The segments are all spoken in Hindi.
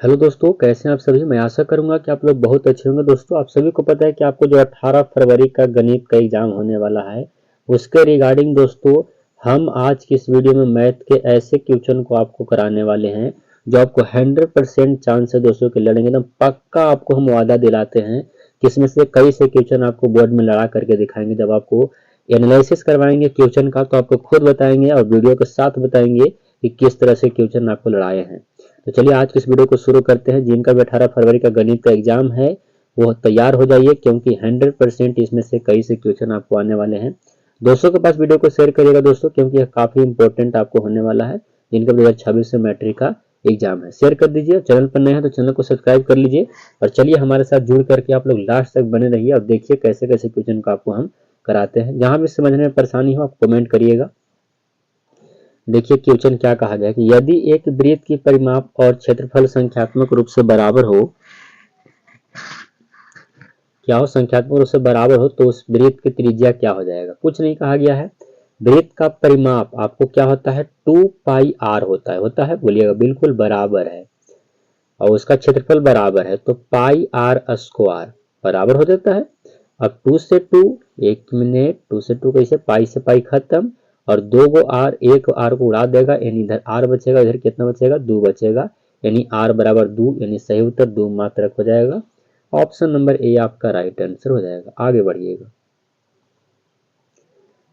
हेलो दोस्तों, कैसे हैं आप सभी। मैं आशा करूंगा कि आप लोग बहुत अच्छे होंगे। दोस्तों, आप सभी को पता है कि आपको जो 18 फरवरी का गणित का एग्जाम होने वाला है, उसके रिगार्डिंग दोस्तों हम आज की इस वीडियो में मैथ के ऐसे क्वेश्चन को आपको कराने वाले हैं जो आपको 100% चांस है दोस्तों कि लड़ेंगे। एकदम पक्का आपको हम वादा दिलाते हैं कि इसमें से कई से क्वेश्चन आपको बोर्ड में लड़ा करके दिखाएंगे। जब आपको एनालिसिस करवाएंगे क्वेश्चन का तो आपको खुद बताएंगे और वीडियो के साथ बताएंगे कि किस तरह से क्वेश्चन आपको लड़ाए हैं। तो चलिए आज की इस वीडियो को शुरू करते हैं। जिनका भी 18 फरवरी का गणित का एग्जाम है वो तैयार हो जाइए, क्योंकि 100% इसमें से कई से क्वेश्चन आपको आने वाले हैं। दोस्तों के पास वीडियो को शेयर करिएगा दोस्तों, क्योंकि यह काफी इंपॉर्टेंट आपको होने वाला है। जिनका 2026 से मैट्रिक का एग्जाम है, शेयर कर दीजिए। चैनल पर नए हैं तो चैनल को सब्सक्राइब कर लीजिए और चलिए हमारे साथ जुड़ करके आप लोग लास्ट तक बने रहिए और देखिए कैसे कैसे क्वेश्चन को आपको हम कराते हैं। जहां भी समझने में परेशानी हो आप कमेंट करिएगा। देखिए क्वेश्चन क्या कहा गया कि यदि एक वृत्त की परिमाप और क्षेत्रफल संख्यात्मक रूप से बराबर हो, क्या हो, संख्यात्मक रूप से बराबर हो तो उस वृत्त की त्रिज्या क्या हो जाएगा। कुछ नहीं कहा गया है। वृत्त का परिमाप आपको क्या होता है, 2πr होता है बोलिएगा, बिल्कुल बराबर है। और उसका क्षेत्रफल बराबर है तो πr² बराबर हो जाता है। अब 2 से 2, एक मिनट, 2 से 2 कैसे, पाई से पाई खत्म और 2 गो आर, एक आर को उड़ा देगा, यानी इधर आर बचेगा, इधर कितना बचेगा, 2 बचेगा, यानी आर बराबर 2, यानी सही उत्तर 2 मात्रक हो जाएगा। ऑप्शन नंबर ए आपका राइट आंसर हो जाएगा। आगे बढ़िएगा।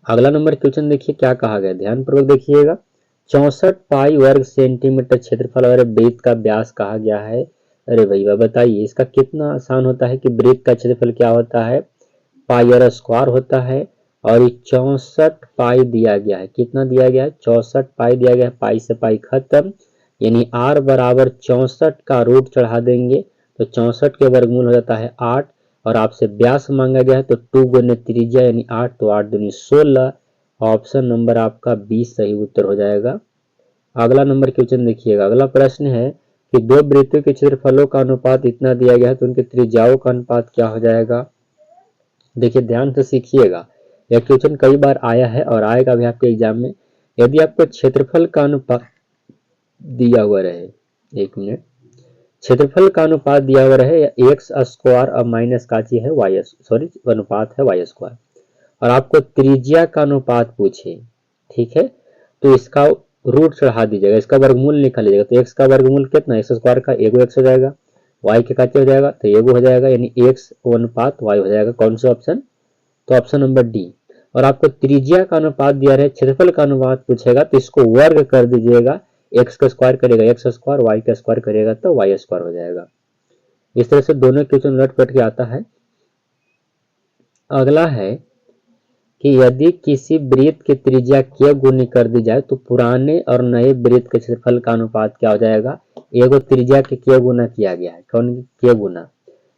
अगला नंबर क्वेश्चन देखिए क्या कहा गया, ध्यानपूर्वक देखिएगा। 64 पाई वर्ग सेंटीमीटर क्षेत्रफल और वृत्त का व्यास कहा गया है। अरे भैया बताइए इसका कितना आसान होता है कि वृत्त का क्षेत्रफल क्या होता है, πr² होता है। और 64 पाई दिया गया है, कितना दिया गया है, 64 पाई दिया गया है, पाई से पाई खत्म, यानी r बराबर 64 का रूट चढ़ा देंगे तो 64 के वर्गमूल हो जाता है 8। और आपसे व्यास मांगा गया है तो 2 गुने त्रिज्या यानी 8, तो 8 दूनी 16। ऑप्शन नंबर आपका 20 सही उत्तर हो जाएगा। अगला नंबर क्वेश्चन देखिएगा। अगला प्रश्न है कि दो वृत्तों के क्षेत्रफलों का अनुपात इतना दिया गया है तो उनकी त्रिज्याओं का अनुपात क्या हो जाएगा। देखिए ध्यान से सीखिएगा, यह क्वेश्चन कई बार आया है और आएगा भी आपके एग्जाम में। यदि आपको क्षेत्रफल का अनुपात दिया हुआ रहे, एक मिनट, क्षेत्रफल का अनुपात दिया हुआ रहे x² और माइनस का चीज है अनुपात है y², और आपको त्रिज्या का अनुपात पूछे, ठीक है, तो इसका रूट चढ़ा दीजिएगा, इसका वर्गमूल निकाल लीजिएगा। तो x का वर्गमूल कितना, x² का एगो x हो जाएगा, y के काचे हो जाएगा तो एगो हो जाएगा, यानी x अनुपात y हो जाएगा। कौन सा ऑप्शन, तो ऑप्शन नंबर डी। और आपको त्रिज्या का अनुपात दिया रहे, क्षेत्रफल का अनुपात पूछेगा तो इसको वर्ग कर दीजिएगा, x का स्क्वायर करेगा x², y का स्क्वायर करेगा तो y² हो जाएगा। इस तरह से दोनों क्वेश्चन रट पट के आता है। अगला है कि यदि किसी वृत्त की त्रिज्या k गुनी कर दी जाए तो पुराने और नए वृत्त के क्षेत्रफल का अनुपात क्या हो जाएगा। एगो त्रिज्या के k गुना किया गया है, कौन k गुना,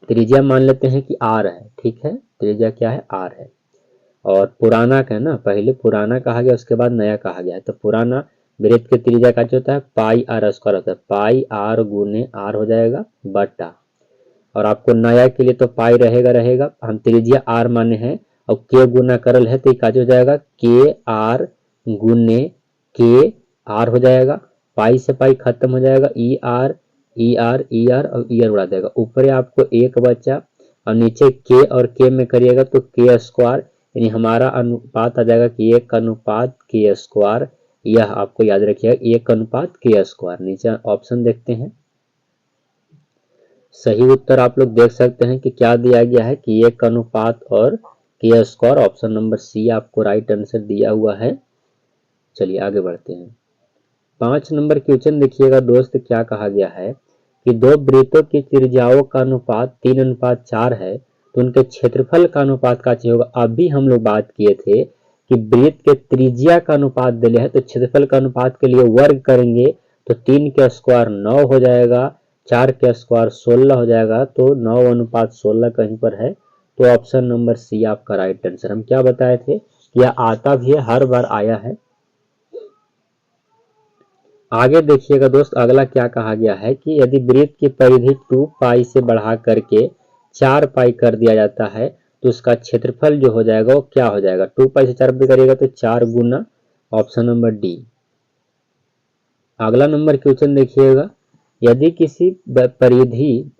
त्रिज्या मान लेते हैं कि r है, ठीक है, त्रिज्या क्या है, r है। और पुराना का है ना, पहले पुराना कहा गया उसके बाद नया कहा गया है, तो पुराना वृत्त की त्रिज्या का जो होता है πr² होता है, πr गुने r हो जाएगा बटा, और आपको नया के लिए तो पाई रहेगा, हम त्रिज्या r माने हैं और k गुना करल है तो ये हो जाएगा kr गुने kr हो जाएगा, पाई से पाई खत्म हो जाएगा, er और उड़ा देगा, ऊपर आपको एक बचा और नीचे k और k में करिएगा तो k², यानी हमारा अनुपात आ जाएगा कि 1:k²। यह आपको याद रखिएगा 1:k²। नीचे ऑप्शन देखते हैं, सही उत्तर आप लोग देख सकते हैं कि क्या दिया गया है कि 1 और k²। ऑप्शन नंबर सी आपको राइट आंसर दिया हुआ है। चलिए आगे बढ़ते हैं। 5 नंबर क्वेश्चन देखिएगा दोस्त, क्या कहा गया है कि दो वृत्तों की त्रिज्याओं का अनुपात 3:4 है तो उनके क्षेत्रफल का अनुपात क्या चाहिए होगा। अभी हम लोग बात किए थे कि वृत्त के त्रिज्या का अनुपात दिले है तो क्षेत्रफल का अनुपात के लिए वर्ग करेंगे तो 3 का स्क्वायर 9 हो जाएगा, 4 का स्क्वायर 16 हो जाएगा, तो 9:16 कहीं पर है, तो ऑप्शन नंबर सी आपका राइट आंसर। हम क्या बताए थे, यह आता भी है, हर बार आया है। आगे देखिएगा दोस्त, अगला क्या कहा गया है कि यदि वृत्त की परिधि 2 पाई से बढ़ा करके 4 पाई कर दिया जाता है तो उसका क्षेत्रफल जो हो जाएगा वो क्या हो जाएगा। 2 पाई से 4 पाई करिएगा तो 4 गुना, ऑप्शन नंबर डी। अगला नंबर क्वेश्चन देखिएगा यदि किसी परिधि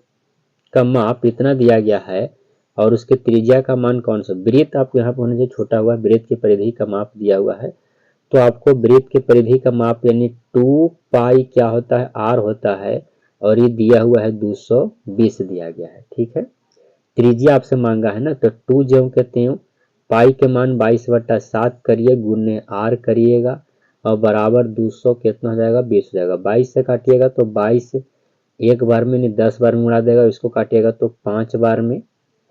का माप इतना दिया गया है और उसके त्रिज्या का मान कौन सा, वृत्त आपको यहाँ पर होना चाहिए छोटा हुआ, वृत्त की परिधि का माप दिया हुआ है, तो आपको वृत्त के परिधि का माप यानी 2 पाई क्या होता है, आर होता है, और ये दिया हुआ है 220 दिया गया है। ठीक है, त्रिज्या आपसे मांगा है ना, तो 2 ज्यों के त्यों पाई के मान 22/7 करिए गुने आर करिएगा और बराबर 200 कितना हो जाएगा, 20 हो जाएगा। 22 से काटिएगा तो 22 एक बार में नहीं 10 बार में उड़ा देगा, इसको काटिएगा तो 5 बार में,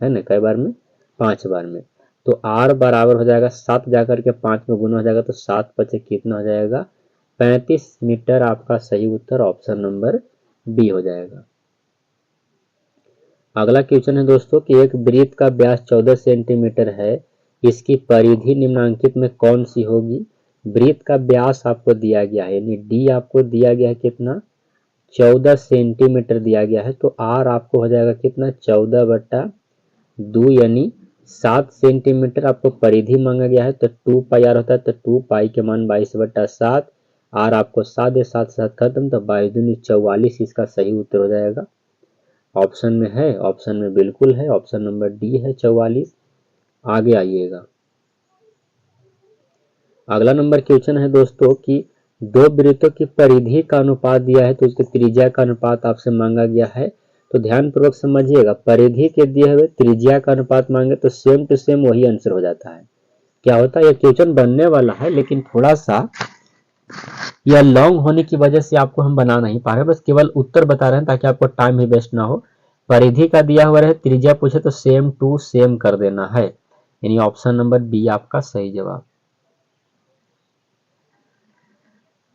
है ना, कई बार में, 5 बार में। तो आर बराबर हो जाएगा 7 जाकर के 5 में गुना हो जाएगा, तो 7 पचे कितना हो जाएगा, 35 मीटर। आपका सही उत्तर ऑप्शन नंबर बी हो जाएगा। अगला क्वेश्चन है दोस्तों कि एक वृत्त का व्यास 14 सेंटीमीटर है, इसकी परिधि निम्नांकित में कौन सी होगी। वृत्त का व्यास आपको दिया गया है यानी डी आपको दिया गया है कितना, 14 सेंटीमीटर दिया गया है, तो आर आपको हो जाएगा कितना, 14/2 यानी 7 सेंटीमीटर आपको परिधि मांगा गया है, तो 2 पाई आर होता है, तो 2 पाई के मान 22/7, आर आपको 7 7 7 खत्म, तो 22 दूनी 44 इसका सही उत्तर हो जाएगा। ऑप्शन में है, ऑप्शन में बिल्कुल है, ऑप्शन नंबर डी है 44। आगे आइएगा। अगला नंबर क्वेश्चन है दोस्तों कि दो वृत्तों की परिधि का अनुपात दिया है, तो उसके त्रिज्या का अनुपात आपसे मांगा गया है। तो ध्यान पूर्वक समझिएगा, परिधि के दिए हुए त्रिज्या का अनुपात मांगे तो सेम टू सेम वही आंसर हो जाता है। क्या होता है, यह क्वेश्चन बनने वाला है लेकिन थोड़ा सा यह लॉन्ग होने की वजह से आपको हम बना नहीं पा रहे, बस केवल उत्तर बता रहे हैं ताकि आपको टाइम भी वेस्ट ना हो। परिधि का दिया हुआ रहे, त्रिज्या पूछे तो सेम टू सेम कर देना है, यानी ऑप्शन नंबर बी आपका सही जवाब।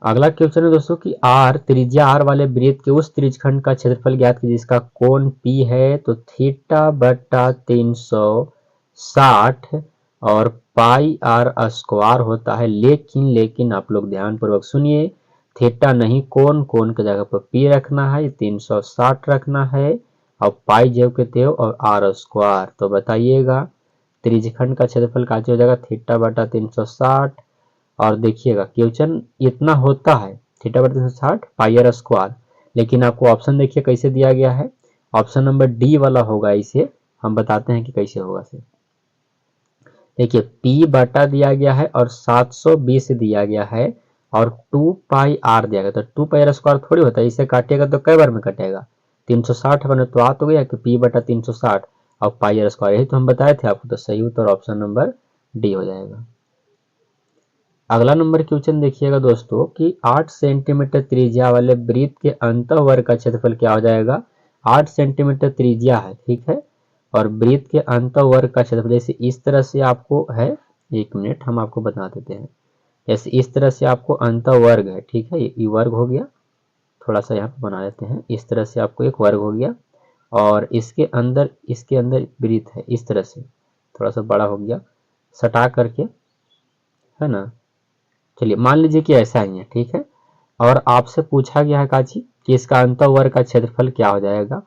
अगला क्वेश्चन है दोस्तों कि आर त्रिज्या आर वाले वृत्त के उस त्रिज्यखंड का क्षेत्रफल ज्ञात कीजिए जिसका कोण पी है, तो थीटा बटा 360 और पाई आर स्क्वायर होता है, लेकिन आप लोग ध्यान पूर्वक सुनिए, थीटा नहीं कोण, कोण की जगह पर पी रखना है, 360 रखना है और पाई जेव के तेव और आर स्क्वायर। तो बताइएगा त्रिज्यखंड का क्षेत्रफल का हो जाएगा थीटा बटा 360, और देखिएगा क्वेश्चन इतना होता है थीटा बटा 360 पाई आर स्क्वायर, लेकिन आपको ऑप्शन देखिए कैसे दिया गया है, ऑप्शन नंबर डी वाला होगा। इसे हम बताते हैं कि कैसे होगा। से देखिए P बटा दिया गया है और 720 दिया गया है और 2 पाई आर दिया गया, तो 2 पाई आर स्क्वायर थोड़ी होता है, इसे काटिएगा तो कई बार में कटेगा, 360 बने तो आ तो गया कि P बटा 360 और पाई आर स्क्वायर, यही तो हम बताए थे आपको, तो सही उत्तर ऑप्शन नंबर डी हो जाएगा। अगला नंबर क्वेश्चन देखिएगा दोस्तों कि 8 सेंटीमीटर त्रिज्या वाले वृत्त के अंतःवर्ग का क्षेत्रफल क्या हो जाएगा। 8 सेंटीमीटर त्रिज्या है, ठीक है, और वृत्त के अंतःवर्ग का क्षेत्रफल जैसे इस तरह से आपको है, एक मिनट हम आपको बता देते हैं, जैसे इस तरह से आपको अंतःवर्ग है, ठीक है, ये वर्ग हो गया, थोड़ा सा यहाँ पे बना देते हैं, इस तरह से आपको एक वर्ग हो गया और इसके अंदर वृत्त है, इस तरह से थोड़ा सा बड़ा हो गया, सटा करके, है ना। चलिए मान लीजिए कि ऐसा ही है, ठीक है, और आपसे पूछा गया है काची कि इसका अंतःवर्ग का क्षेत्रफल क्या हो जाएगा।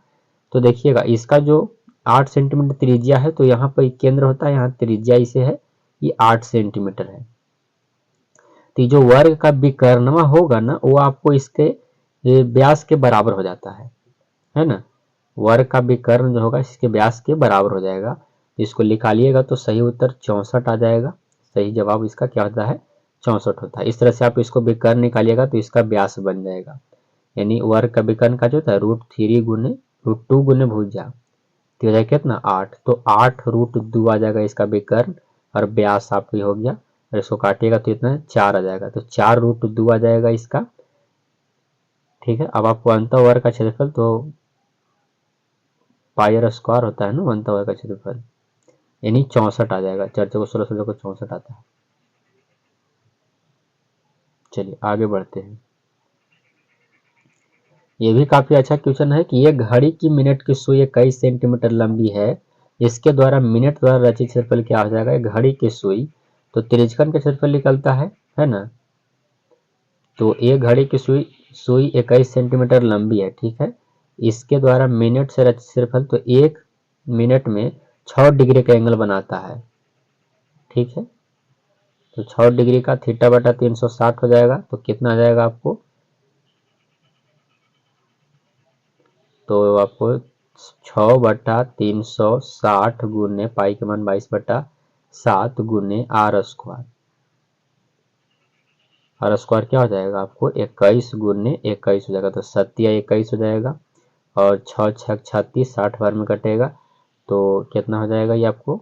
तो देखिएगा इसका जो 8 सेंटीमीटर त्रिज्या है, तो यहाँ पर केंद्र होता है, यहाँ त्रिज्या इसे है, ये 8 सेंटीमीटर है, तो जो वर्ग का विकर्णवा होगा ना वो आपको इसके व्यास के बराबर हो जाता है ना। वर्ग का विकर्ण जो होगा इसके व्यास के बराबर हो जाएगा, इसको निकालिएगा तो सही उत्तर 64 आ जाएगा। सही जवाब इसका क्या होता है, 64 होता है। इस तरह से आप इसको विकर्ण निकालिएगा तो इसका व्यास बन जाएगा, यानी वर्ग का विकर्ण का जो होता है √3 गुने √2 गुने भुजा, तो हो जाएगा कितना 8, तो 8 √2 आ जाएगा इसका विकर्ण और व्यास आपको हो गया, और इसको काटिएगा तो इतना 4 आ जाएगा, तो 4 √2 आ जाएगा इसका, ठीक है। अब आपको अंतःवर्ग का क्षेत्रफल तो पाई आर स्क्वायर होता है ना अंतःवर्ग का क्षेत्रफल, यानी 64 आ जाएगा, 4 को 16 16 को 64 आता है। चलिए आगे बढ़ते हैं। ये भी काफी अच्छा क्वेश्चन है कि ये घड़ी की मिनट की सुई 21 सेंटीमीटर लंबी है, इसके द्वारा मिनट द्वारा रचित क्षेत्रफल क्या हो जाएगा। घड़ी की सुई तो त्रिज्यखंड का क्षेत्रफल निकलता है ना, तो एक घड़ी की सुई 21 सेंटीमीटर लंबी है, ठीक है, इसके द्वारा मिनट से रचित क्षेत्रफल, तो 1 मिनट में 6 डिग्री का एंगल बनाता है, ठीक है, तो 6 डिग्री का थीटा बटा 360 हो जाएगा, तो कितना आ जाएगा आपको तो आपको 6/360 गुने पाई के मान 22/7 गुने r²। r² क्या हो जाएगा आपको 21 गुने 21 हो जाएगा, तो 7×21 हो जाएगा और 6×6 = 36, 60 बार में कटेगा तो कितना हो जाएगा ये आपको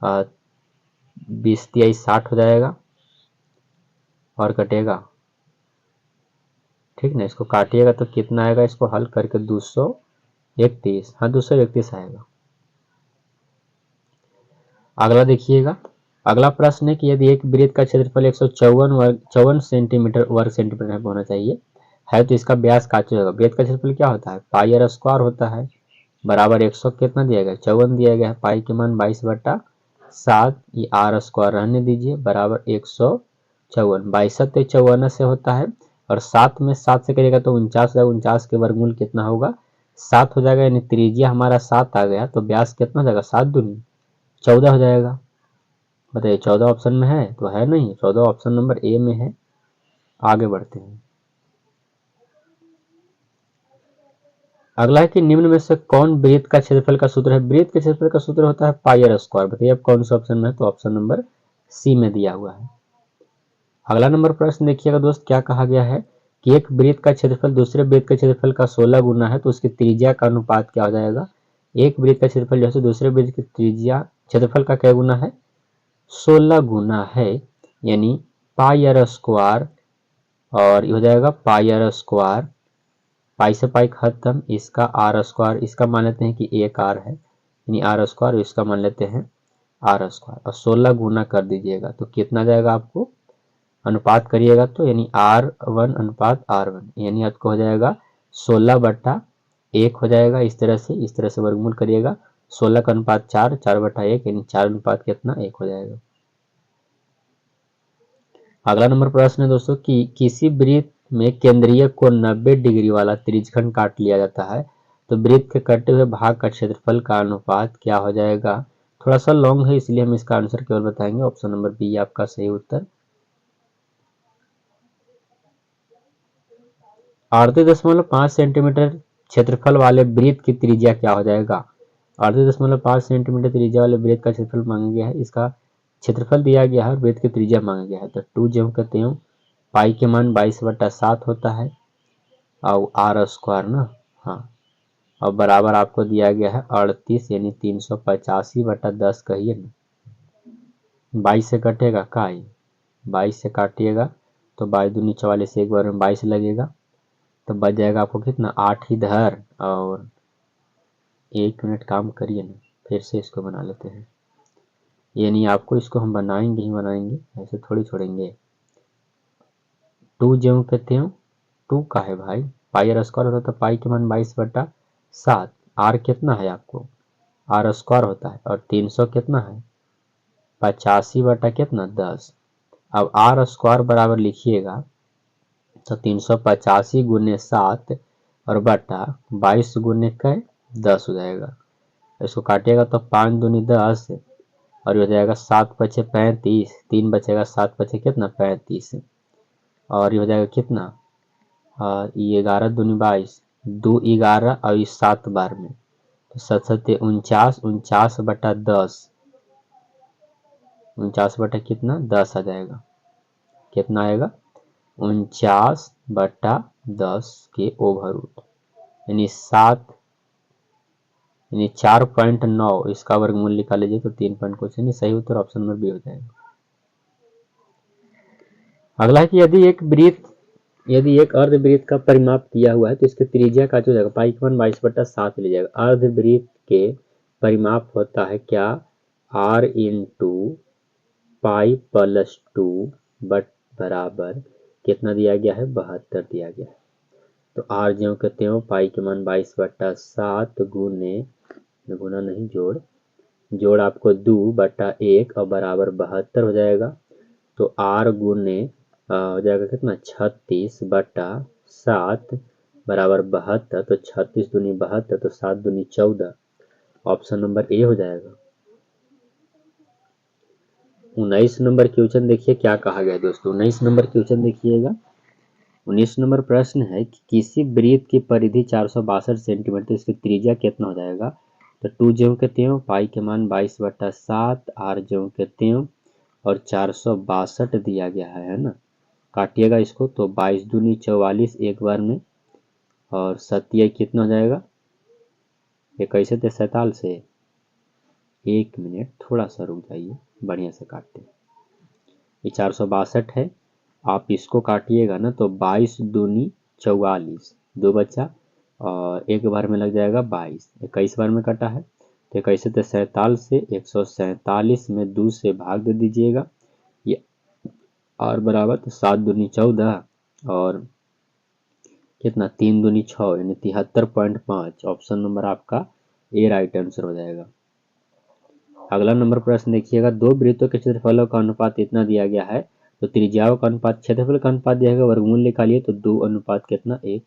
20×3 = 60 हो जाएगा और कटेगा, ठीक ना। इसको काटिएगा तो कितना आएगा, इसको हल करके 231, हाँ 231 आएगा। अगला देखिएगा, अगला प्रश्न है कि यदि एक वृत्त का क्षेत्रफल 154 सेंटीमीटर वर्ग सेंटीमीटर होना चाहिए है तो इसका व्यास क्या होगा। वृत्त का क्षेत्रफल क्या होता है, πr² होता है, बराबर 100 कितना दिया गया 54 दिया गया है, पाई के मान 22/7, ये r² रहने दीजिए, बराबर 154। 52 से होता है और 7 में 7 से करिएगा तो 49 हो जाएगा, 49 के वर्गमूल कितना होगा 7 हो जाएगा, यानी त्रिज्या हमारा 7 आ गया, तो व्यास कितना हो जाएगा 7 दूनी 14 हो जाएगा। बताइए 14 ऑप्शन में है तो है नहीं, 14 ऑप्शन नंबर ए में है। आगे बढ़ते हैं, अगला है कि निम्न में से कौन वृत्त का क्षेत्रफल का सूत्र है। वृत्त के क्षेत्रफल का सूत्र होता है πr²। बताइए अब कौन सा ऑप्शन में है, तो ऑप्शन नंबर सी में दिया हुआ है। अगला नंबर प्रश्न देखिएगा दोस्त, क्या कहा गया है कि एक वृत्त का क्षेत्रफल दूसरे वृत्त के क्षेत्रफल का 16 गुना है तो उसकी त्रिज्या का अनुपात क्या हो जाएगा। एक वृत्त का क्षेत्रफल जो है दूसरे वृत्त की त्रिज्या क्षेत्रफल का क्या गुना है 16 गुना है, यानी πr², और ये हो जाएगा πr², पाई से पाई खत्म, इसका r², इसका मान लेते हैं कि एक r है यानी r², इसका मान लेते हैं r², और 16 गुना कर दीजिएगा तो कितना जाएगा आपको, अनुपात करिएगा तो यानी r1 अनुपात r1, यानी आपको हो जाएगा 16/1 हो जाएगा। इस तरह से वर्गमूल करिएगा, 16 का अनुपात 4, 4/1 यानी 4 अनुपात कितना 1 हो जाएगा। अगला नंबर प्रश्न है दोस्तों कि किसी वृत्त में केंद्रीय को 90 डिग्री वाला त्रिज्यखंड काट लिया जाता है तो वृत्त के कटे हुए भाग का क्षेत्रफल का अनुपात क्या हो जाएगा। थोड़ा सा लॉन्ग है इसलिए हम इसका आंसर केवल बताएंगे, ऑप्शन नंबर बी आपका सही उत्तर। 38.5 सेंटीमीटर क्षेत्रफल वाले वृत्त की त्रिज्या क्या हो जाएगा। 38.5 सेंटीमीटर त्रिज्या वाले वृत्त का क्षेत्रफल मांगा गया है, इसका क्षेत्रफल दिया गया है, वृत्त की त्रिज्या मांगा गया है, तो 2 ज्यों कहते हैं पाई के मान 22/7 होता है और r² ना, हाँ, और बराबर आपको दिया गया है 38 यानी 385/10 कहिए ना। 22 से कटेगा का, 22 से काटिएगा तो 22 दूनी 44, एक बार में 22 लगेगा तो बच जाएगा आपको कितना 8 इधर, और 1 मिनट काम करिए ना, फिर से इसको बना लेते हैं, यानी आपको इसको हम बनाएंगे ही बनाएंगे, ऐसे थोड़ी छोड़ेंगे। 2 ज्यों कहते हो 2 का है भाई, πr² होता है, पाई के मान 22/7, r कितना है आपको r² होता है, और 300 कितना है 85 बटा कितना 10। अब r² बराबर लिखिएगा तो 385 गुने 7 और बटा 22 गुने 10 हो जाएगा। इसको काटिएगा तो 5 दूनी 10 और हो जाएगा 7×5 = 35, 3 बचेगा, 7×5 कितना 35, और ये हो जाएगा कितना ये 11 दूनी 22, 2 11 और ये 7 बार में तो 7×7 = 49, 49/10, 49 बटा कितना 10 आ जाएगा, कितना आएगा 49/10 के ओवर रूट, यानी 7 यानी 4.9, इसका वर्गमूल निकाल लीजिए तो 3 पॉइंट कुछ नहीं, सही उत्तर ऑप्शन नंबर बी हो जाएगा। अगला है कि यदि एक अर्धवृत्त का परिमाप किया हुआ है तो इसके त्रिज्या का जो जाएगा पाई के मान 22/7 ले जाएगा। अर्धवृत्त के परिमाप होता है क्या r × पाई + 2 बराबर कितना दिया गया है 72 दिया गया है, तो r ज्यों कहते हो पाई के मान 22/7 गुना नहीं जोड़ आपको 2/1 और बराबर 72 हो जाएगा, तो r गुने हो जाएगा कितना 36/7 बराबर 72, तो 36 दूनी 72 तो 7 दूनी 14, ऑप्शन नंबर ए हो जाएगा। 19 नंबर क्वेश्चन देखिए क्या कहा गया दोस्तों, 19 नंबर क्वेश्चन देखिएगा 19 नंबर प्रश्न है कि किसी वृत्त की परिधि 462 सेंटीमीटर, इसकी त्रिज्या कितना हो जाएगा। तो 2 ज्यों के त्यों, पाई के मान 22/7, आर ज्यों के त्यों और 462 दिया गया है ना। काटिएगा इसको तो 22 दूनी 44 एक बार में, और सत्य कितना हो जाएगा, ये कैसे थे 47 से। 1 मिनट थोड़ा सा रुक जाइए, बढ़िया से काटते हैं। ये 462 है, आप इसको काटिएगा ना तो 22 दूनी 44, 2 बच्चा और एक बार में लग जाएगा 22, 21 बार में कटा है तो कैसे थे 47 से 147 में 2 से भाग दे दीजिएगा, ये आर बराबर तो 7 दूनी 14 और कितना 3 दूनी 6 यानी 73.5। ऑप्शन नंबर आपका ए राइट आंसर हो जाएगा। अगला नंबर प्रश्न देखिएगा, दो वृत्तों के क्षेत्रफलों का अनुपात इतना दिया गया है, तो त्रिज्याओं का अनुपात क्षेत्रफल का अनुपात दिया गया, वर्गमूल निकालिए तो 2 अनुपात कितना 1।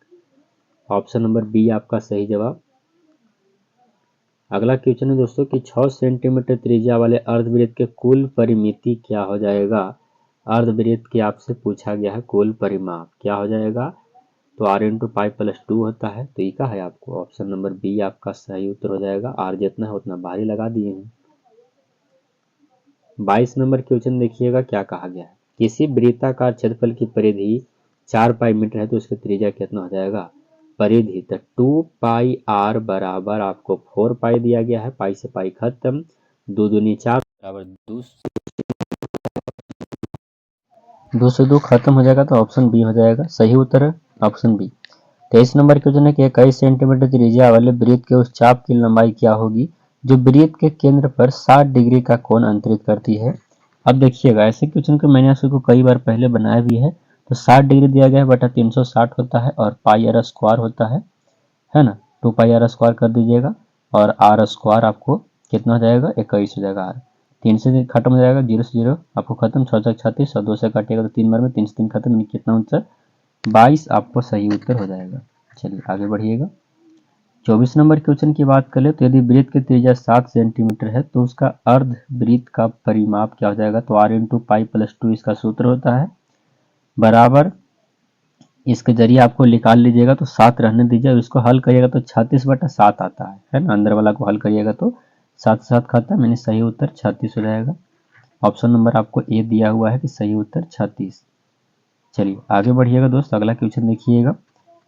ऑप्शन नंबर बी आपका सही जवाब। अगला क्वेश्चन है दोस्तों कि 6 सेंटीमीटर त्रिज्या वाले अर्धवृत्त के कुल परिमिति क्या हो जाएगा। अर्धवृत्त की आपसे पूछा गया है कुल परिमाप क्या हो जाएगा, तो r इंटू पाई प्लस 2 होता है, तो ये का है आपको ऑप्शन नंबर बी आपका सही उत्तर हो जाएगा। r जितना है उतना बाहर ही लगा दिए हैं। 22 नंबर क्वेश्चन देखिएगा क्या कहा गया है, किसी वृत्ताकार क्षेत्रफल की परिधि 4 पाई मीटर है तो उसकी त्रिज्या कितना हो जाएगा। परिधि तो 2 पाई आर बराबर आपको 4 पाई दिया गया है, पाई से पाई खत्म, 2 दूनी 4 बराबर 2 से 2 खत्म हो जाएगा, तो ऑप्शन बी हो जाएगा सही उत्तर है ऑप्शन बी। 23 नंबर क्वेश्चन है कि 21 सेंटीमीटर त्रिज्या वाले वृत्त के उस चाप की लंबाई क्या होगी जो वृत्त के केंद्र पर 60 डिग्री का कोण अंतरित करती है। अब देखिएगा ऐसे क्वेश्चन को मैंने आपको कई बार पहले बनाया भी है। तो 60 डिग्री दिया गया है बटा 360 होता है और पाई आर स्क्वायर होता है ना। 2 पाई आर स्क्वायर कर दीजिएगा और आर स्क्वायर आपको कितना हो जाएगा 21 हो जाएगा। आर 3 से खत्म हो जाएगा, 0 से 0 आपको खत्म, 6 से 36 और 2 से काटिएगा तो 3 बार में, 3 से 3 खत्म, कितना उत्तर 22 आपको सही उत्तर हो जाएगा। चलिए आगे बढ़िएगा। 24 नंबर क्वेश्चन की बात करें तो यदि वृत्त की त्रिज्या 7 सेंटीमीटर है तो उसका अर्ध वृत्त का परिमाप क्या हो जाएगा, तो r इंटू पाई प्लस 2 इसका सूत्र होता है, बराबर इसके जरिए आपको निकाल लीजिएगा तो 7 रहने दीजिए और इसको हल करिएगा तो 36/7 आता है ना। अंदर वाला को हल करिएगा तो 7 से 7 खाता है, मैंने सही उत्तर 36 हो जाएगा। ऑप्शन नंबर आपको ए दिया हुआ है कि सही उत्तर 36। चलिए आगे बढ़िएगा दोस्त। अगला क्वेश्चन देखिएगा,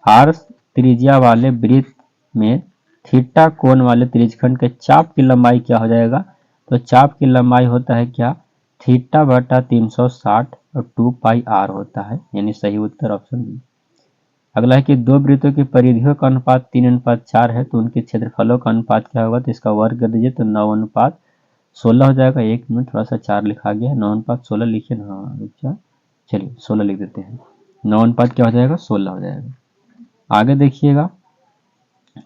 आर त्रिज्या वाले वृत्त में थीटा कोण वाले त्रिज्यखंड के चाप की लंबाई क्या हो जाएगा, तो चाप की लंबाई होता है क्या थीटा बटा 360 और 2 पाई आर होता है, यानी सही उत्तर ऑप्शन बी। अगला है कि दो वृत्तों की परिधियों का अनुपात 3:4 है तो उनके क्षेत्रफलों का अनुपात क्या होगा, तो इसका वर्ग कर दीजिए तो 9:16 हो जाएगा। 1 मिनट थोड़ा सा 4 लिखा गया है, 9:16 लिखिए ना। हाँ रुक जा, चलिए 16 लिख देते हैं। 9 क्या हो जाएगा 16 हो जाएगा। आगे देखिएगा,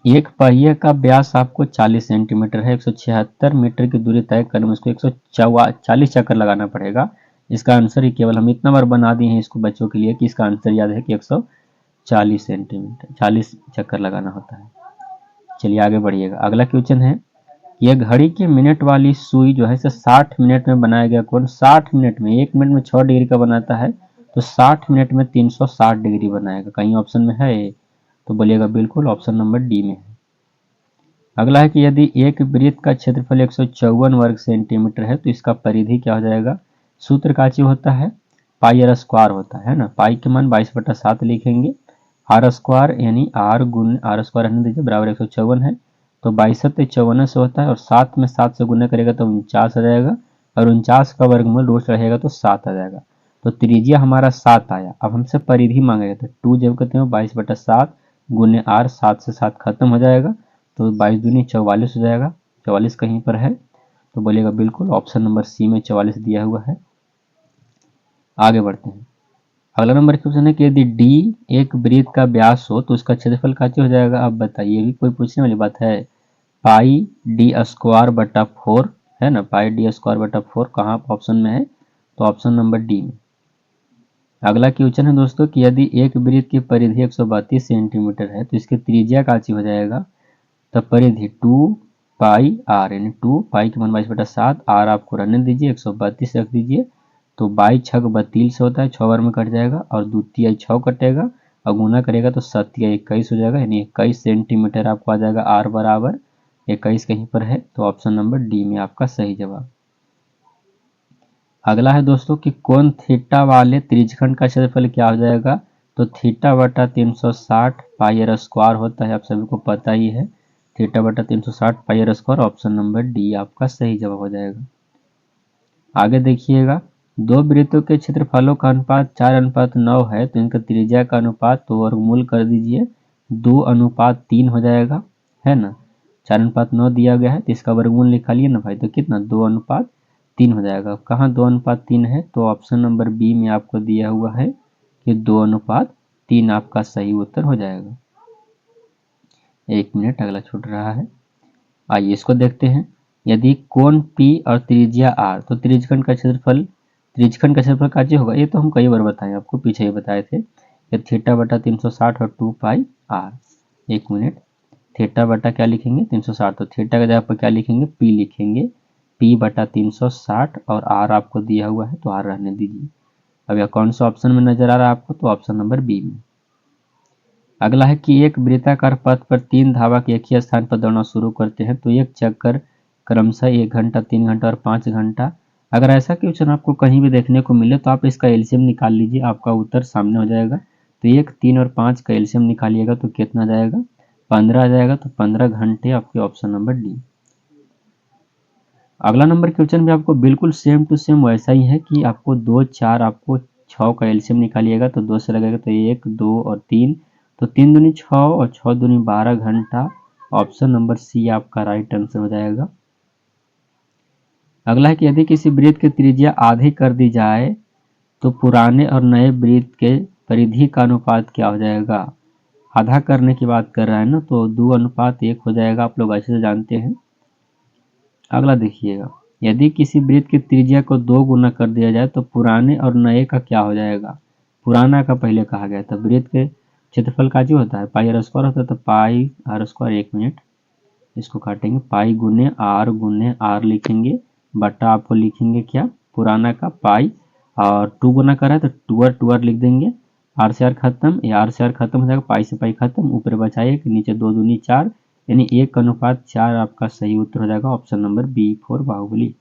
एक पहिए का व्यास आपको 40 सेंटीमीटर है, 176 मीटर की दूरी तय करने में उसको 140 चक्कर लगाना पड़ेगा। इसका आंसर ही केवल हम इतना बार बना दिए हैं इसको बच्चों के लिए कि इसका आंसर याद है कि 140 सेंटीमीटर 40 चक्कर लगाना होता है। चलिए आगे बढ़िएगा। अगला क्वेश्चन है, यह घड़ी के मिनट वाली सुई जो है 60 मिनट में बनाया गया कोण 60 मिनट में, 1 मिनट में 6 डिग्री का बनाता है तो 60 मिनट में 360 डिग्री बनाएगा। कहीं ऑप्शन में है तो बोलिएगा बिल्कुल ऑप्शन नंबर डी में है। अगला है कि यदि एक वृत्त का क्षेत्रफल 154 वर्ग सेंटीमीटर है तो इसका परिधि क्या हो जाएगा। सूत्र काची होता है, पाई आर स्क्वायर होता है ना। पाई के मान 22/7 लिखेंगे, आर स्क्वायर यानी आर गुण आर स्क्वायर रहने दीजिए बराबर 154 है तो 22 से होता है और 7 में 7 से गुना करेगा तो 49 आ जाएगा और 49 का वर्गमूल रोज रहेगा तो 7 आ जाएगा। तो त्रिज्या हमारा 7 आया। अब हमसे परिधि मांगेगा तो 2 जब करते हैं 22/7 गुने आर, 7 से 7 खत्म हो जाएगा तो 22 दूनी 44 हो जाएगा। 44 कहीं पर है तो बोलिएगा बिल्कुल ऑप्शन नंबर सी में 44 दिया हुआ है। आगे बढ़ते हैं। अगला नंबर क्वेश्चन है कि यदि डी एक वृत्त का व्यास हो तो उसका क्षेत्रफल क्या हो जाएगा। आप बताइए, भी कोई पूछने वाली बात है। पाई डी स्क्वायर बटा 4 है ना, पाई डी स्क्वायर बटा 4 कहाँ ऑप्शन में है, तो ऑप्शन नंबर डी में। अगला क्वेश्चन है दोस्तों कि यदि एक वृत्त की परिधि 132 सेंटीमीटर है तो इसकी त्रिज्या काची हो जाएगा, तो परिधि 2 पाई आर यानी 2 पाई के मान 22/7, आर आपको रहने दीजिए 132 रख दीजिए तो 22×6 होता है, 6 बार में कट जाएगा और 2 तिया 6 कटेगा और गुना करेगा तो 7 तिया 21 हो जाएगा, यानी 21 सेंटीमीटर आपको आ जाएगा। आर बराबर 21 कहीं पर है, तो ऑप्शन नंबर डी में आपका सही जवाब। अगला है दोस्तों कि कोण थीटा वाले त्रिज्यखंड का क्षेत्रफल क्या हो जाएगा, तो थीटा बटा 360 पाई आर स्क्वायर होता है, आप सभी को पता ही है। थीटा बटा 360 pi R square, option number D आपका सही जवाब हो जाएगा। आगे देखिएगा, दो वृत्तों के क्षेत्रफलों का अनुपात 4:9 है, तो इनका त्रिज्या का अनुपात तो वर्गमूल कर दीजिए 2:3 हो जाएगा, है ना। 4:9 दिया गया है तो इसका वर्गमूल निकालिए ना भाई, तो कितना 2:3 हो जाएगा। कहाँ 2:3 है, तो ऑप्शन नंबर बी में आपको दिया हुआ है कि 2:3 आपका सही उत्तर हो जाएगा। 1 मिनट, अगला छूट रहा है। आइए इसको देखते हैं। यदि कोण P और त्रिज्या R, तो त्रिज्यखंड का क्षेत्रफल काजी होगा, ये तो हम कई बार बताए, आपको पीछे ही बताए थे कि थीटा बटा 360 और 2 पाई R। 1 मिनट, थीटा बटा क्या लिखेंगे 360, तो थीटा का जगह पर क्या लिखेंगे P लिखेंगे, P बटा 360 और R आपको दिया हुआ है तो R रहने दीजिए। अब यह कौन सा ऑप्शन में नजर आ रहा है आपको, तो ऑप्शन नंबर बी में। अगला है कि एक वृत्ताकार पथ पर 3 धावक एक ही स्थान पर दौड़ना शुरू करते हैं, तो एक चक्कर क्रमशः 1 घंटा, 3 घंटा और 5 घंटा। अगर ऐसा क्वेश्चन आपको कहीं भी देखने को मिले तो आप इसका एलसीएम निकाल लीजिए, आपका उत्तर सामने हो जाएगा। तो 1, 3 और 5 का एलसीएम निकालिएगा तो कितना आ जाएगा, 15 आ जाएगा, तो 15 घंटे आपके ऑप्शन नंबर डी। अगला नंबर क्वेश्चन भी आपको बिल्कुल सेम टू सेम वैसा ही है कि आपको 2, 4, आपको 6 का एलसीएम निकालिएगा, तो 2 से लगेगा तो 1, 2 और 3, तो 3 दूनी 6 और 6 दूनी 12 घंटा, ऑप्शन नंबर सी आपका राइट आंसर हो जाएगा। अगला है कि यदि किसी वृत्त की त्रिज्या आधी कर दी जाए तो पुराने और नए वृत्त के परिधि का अनुपात क्या हो जाएगा। आधा करने की बात कर रहा है ना, तो 2:1 हो जाएगा, आप लोग अच्छे से जानते हैं। अगला देखिएगा, यदि किसी वृत्त की त्रिज्या को 2 गुना कर दिया जाए तो पुराने और नए का क्या हो जाएगा। पुराना का पहले कहा गया था, वृत्त के क्षेत्रफल का जो होता है पाई आर स्क्वायर होता है, तो पाई आर स्क्वायर, 1 मिनट इसको काटेंगे, पाई गुने आर लिखेंगे, बटा आपको लिखेंगे क्या पुराना का पाई, और 2 गुना करा है तो टू आर लिख देंगे, आर से आर खत्म, ये आर से आर खत्म हो जाएगा, पाई से पाई खत्म, ऊपर बचाइए नीचे 2 दूनी 4, यानी 1:4 आपका सही उत्तर हो जाएगा, option number B for Baahubali.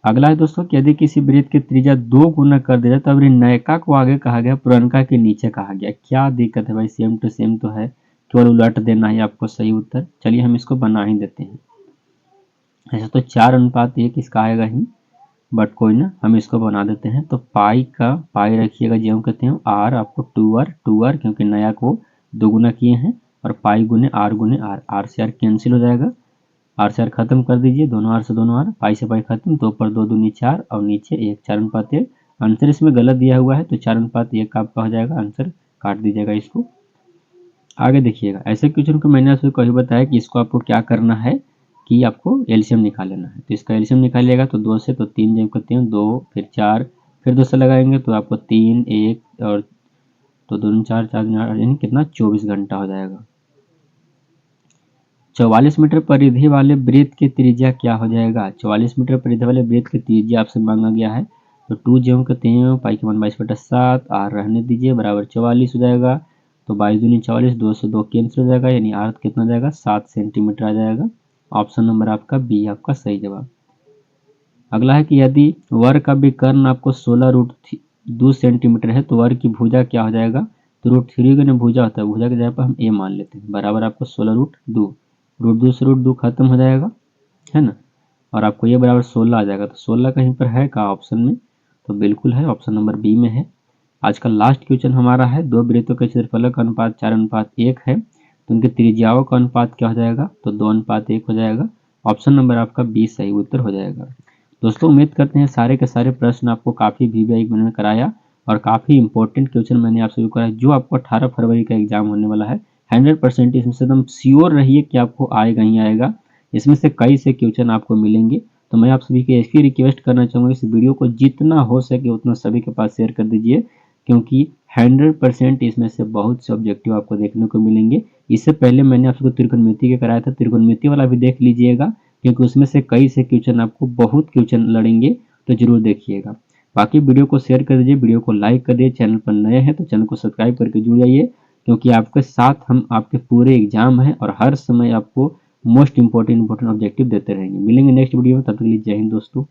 अगला है दोस्तों कि यदि किसी वृत्त की त्रिज्या 2 गुना कर दिया तो अभी नयका को आगे कहा गया, पुरनका के नीचे कहा गया, क्या दिक्कत है भाई, सेम टू सेम तो है, केवल उलट देना ही आपको सही उत्तर। चलिए हम इसको बना ही देते हैं। ऐसा तो 4:1 इसका आएगा ही, बट कोई ना, हम इसको बना देते हैं। तो पाई का पाई रखिएगा, जो कहते हैं आर, आपको 2r क्योंकि नया को 2 गुना किए हैं, और पाई गुने आर, आर से आर कैंसिल हो जाएगा, आर से आर खत्म कर दीजिए, दोनों आर से दोनों आर, पाई से पाई खत्म, 2 पर 2 दूनी 4 और नीचे 1, 4:1। आंसर इसमें गलत दिया हुआ है तो 4:1 आपका हो जाएगा, आंसर काट दीजिएगा इसको। आगे देखिएगा, ऐसे क्वेश्चन को मैंने आपको कहीं बताया कि इसको आपको क्या करना है कि आपको एलसीएम निकाल लेना है। तो इसका एलसीएम निकालिएगा तो 2 से तो 3 जब करते हैं 2, फिर 4, फिर 2 से लगाएंगे तो आपको 3, 1 और तो 2 4 4 यानी कितना 24 घंटा हो जाएगा। 44 मीटर परिधि वाले वृत्त की त्रिज्या क्या हो जाएगा। 44 मीटर परिधि वाले वृत्त की त्रिज्या आपसे मांगा गया है, तो 2 जो कहते हैं पाई के मान 22/7, आर रहने दीजिए, बराबर 44 हो जाएगा, तो 22 दूनी 44, 2 से 2 कैंसिल हो जाएगा, यानी आर कितना जाएगा 7 सेंटीमीटर आ जाएगा, ऑप्शन नंबर आपका बी आपका सही जवाब। अगला है कि यदि वर्ग का विकर्ण आपको 16√2 सेंटीमीटर है तो वर्ग की भुजा क्या हो जाएगा, तो √3 का भुजा होता है, भुजा की जगह पर हम ए मान लेते हैं, बराबर आपको 16√2, √2 से √2 खत्म हो जाएगा, है ना, और आपको ये बराबर 16 आ जाएगा, तो 16 कहीं पर है का ऑप्शन में, तो बिल्कुल है, ऑप्शन नंबर बी में है। आज का लास्ट क्वेश्चन हमारा है, दो वृत्तों के क्षेत्रफल का अनुपात 4:1 है, तो उनके त्रिज्याओं का अनुपात क्या हो जाएगा, तो 2:1 हो जाएगा, ऑप्शन नंबर आपका बी सही उत्तर हो जाएगा। दोस्तों उम्मीद करते हैं सारे के सारे प्रश्न आपको काफ़ी वीवीआई मैंने कराया और काफ़ी इंपॉर्टेंट क्वेश्चन मैंने आप सभी को कराया, जो आपको 18 फरवरी का एग्जाम होने वाला है। 100% इसमें से एकदम श्योर रहिए कि आपको आएगा ही आएगा, इसमें से कई से क्वेश्चन आपको मिलेंगे। तो मैं आप सभी को ऐसी रिक्वेस्ट करना चाहूँगा, इस वीडियो को जितना हो सके उतना सभी के पास शेयर कर दीजिए, क्योंकि 100% इसमें से बहुत से ऑब्जेक्टिव आपको देखने को मिलेंगे। इससे पहले मैंने आपको त्रिकोणमिति के कराया था, त्रिकोणमिति वाला भी देख लीजिएगा, क्योंकि उसमें से कई से क्वेश्चन आपको बहुत क्वेश्चन लड़ेंगे, तो जरूर देखिएगा। बाकी वीडियो को शेयर कर दीजिए, वीडियो को लाइक कर दीजिए, चैनल पर नए हैं तो चैनल को सब्सक्राइब करके जुड़ जाइए, क्योंकि आपके साथ हम आपके पूरे एग्जाम हैं और हर समय आपको मोस्ट इंपॉर्टेंट ऑब्जेक्टिव देते रहेंगे। मिलेंगे नेक्स्ट वीडियो में, तब तक के लिए जय हिंद दोस्तों।